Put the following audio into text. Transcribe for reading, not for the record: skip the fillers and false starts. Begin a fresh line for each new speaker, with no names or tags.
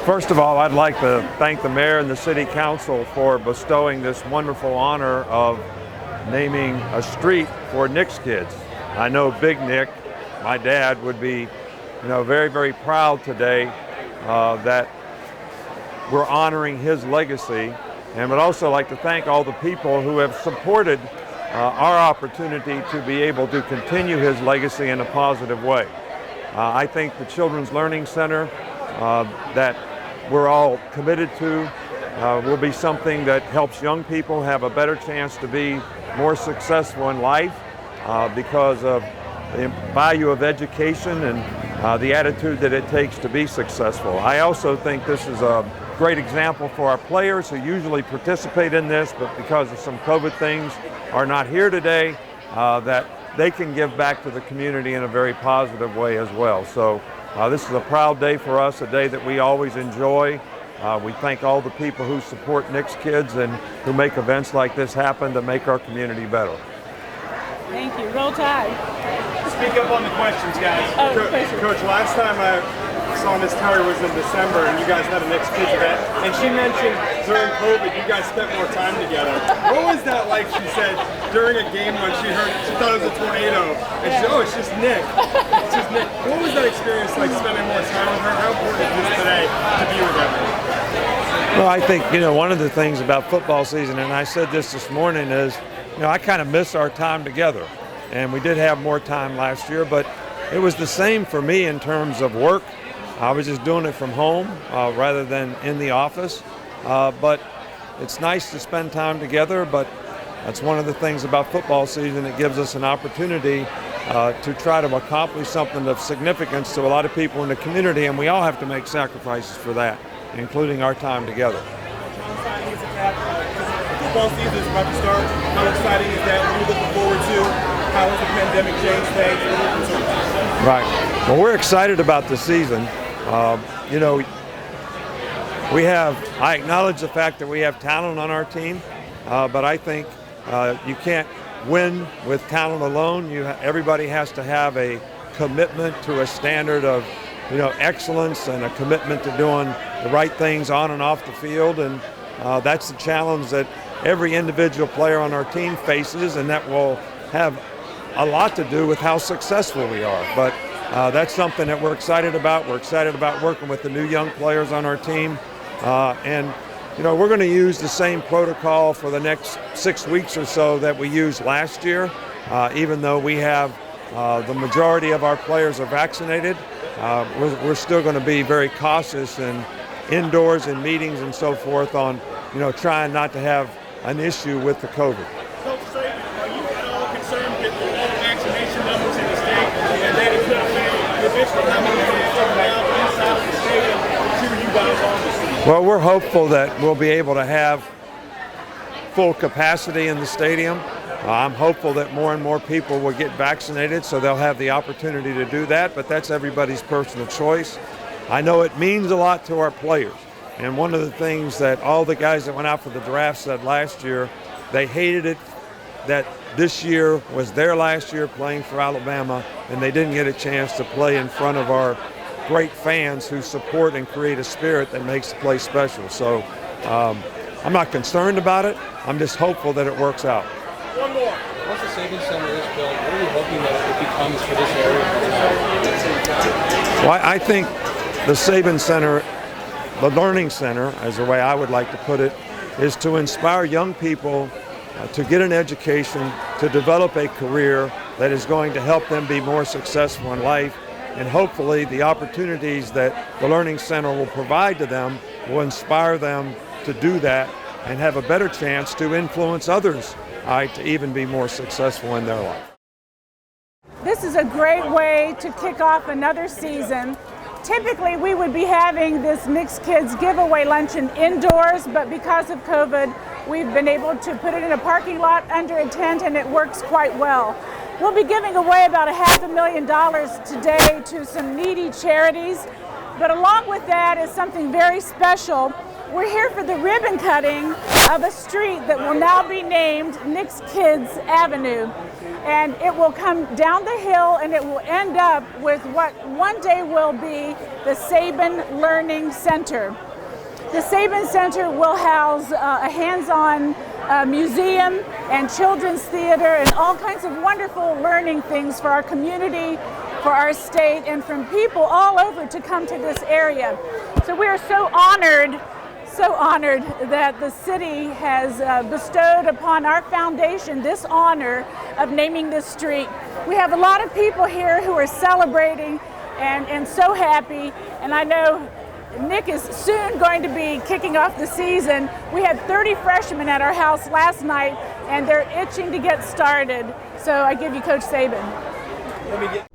First of all, I'd like to thank the mayor and the city council for bestowing this wonderful honor of naming a street for Nick's kids. I know Big Nick, my dad, would be, very, very proud today that we're honoring his legacy, and would also like to thank all the people who have supported our opportunity to be able to continue his legacy in a positive way. I think the Children's Learning Center that we're all committed to will be something that helps young people have a better chance to be more successful in life because of the value of education and the attitude that it takes to be successful. I also think this is a great example for our players who usually participate in this, but because of some COVID things are not here today, that they can give back to the community in a very positive way as well. So this is a proud day for us, a day that we always enjoy. We thank all the people who support Nick's kids and who make events like this happen to make our community better.
Thank you. Roll Tide.
Speak up on the questions, guys.
Coach,
last time I saw Miss Terry was in December, and you guys had a Nick's kids event, and she mentioned during COVID you guys spent more time together. What was that like? She said during a game when she thought it was a tornado, and she said, "Oh, it's just Nick. It's just Nick." What was that experience like, spending more time with her? How important is this today to be with everyone?
Well, I think, one of the things about football season, and I said this morning, is, I kind of miss our time together. And we did have more time last year, but it was the same for me in terms of work. I was just doing it from home rather than in the office. But it's nice to spend time together, but that's one of the things about football season. It gives us an opportunity to try to accomplish something of significance to a lot of people in the community, and we all have to make sacrifices for that, including our time together.
Football season is about to start. How exciting is that? What are you looking forward to? How has the pandemic changed things?
Right. Well, we're excited about the season. I acknowledge the fact that we have talent on our team, but I think you can't win with talent alone. Everybody has to have a commitment to a standard of, excellence and a commitment to doing the right things on and off the field, and that's the challenge that every individual player on our team faces, and that will have a lot to do with how successful we are. But that's something that we're excited about. We're excited about working with the new young players on our team. And we're going to use the same protocol for the next 6 weeks or so that we used last year. Even though we have the majority of our players are vaccinated, we're still going to be very cautious in indoors and meetings and so forth on, trying not to have an issue with the COVID.
Coach Saban, are you at all concerned with the low vaccination numbers in the state, and that it could affect the district coming inside of the state and cheer you guys on the season?
Well, we're hopeful that we'll be able to have full capacity in the stadium. I'm hopeful that more and more people will get vaccinated, so they'll have the opportunity to do that, but that's everybody's personal choice. I know it means a lot to our players. And one of the things that all the guys that went out for the draft said last year, they hated it that this year was their last year playing for Alabama, and they didn't get a chance to play in front of our great fans who support and create a spirit that makes the place special. So I'm not concerned about it. I'm just hopeful that it works out.
One more.
Once the Saban Center is built, what are you hoping that it becomes for this area?
Well, I think the Saban Center, the Learning Center, as the way I would like to put it, is to inspire young people to get an education, to develop a career that is going to help them be more successful in life, and hopefully the opportunities that the Learning Center will provide to them will inspire them to do that and have a better chance to influence others to even be more successful in their life.
This is a great way to kick off another season. Typically, we would be having this Nick's Kids giveaway luncheon indoors, but because of COVID, we've been able to put it in a parking lot under a tent, and it works quite well. We'll be giving away about $500,000 today to some needy charities, but along with that is something very special. We're here for the ribbon cutting of a street that will now be named Nick's Kids Avenue. And it will come down the hill and it will end up with what one day will be the Saban Learning Center. The Saban Center will house a hands-on museum and children's theater and all kinds of wonderful learning things for our community, for our state, and from people all over to come to this area. So we are so honored that the city has bestowed upon our foundation this honor of naming this street. We have a lot of people here who are celebrating and so happy, and I know Nick is soon going to be kicking off the season. We had 30 freshmen at our house last night, and they're itching to get started. So I give you Coach Saban.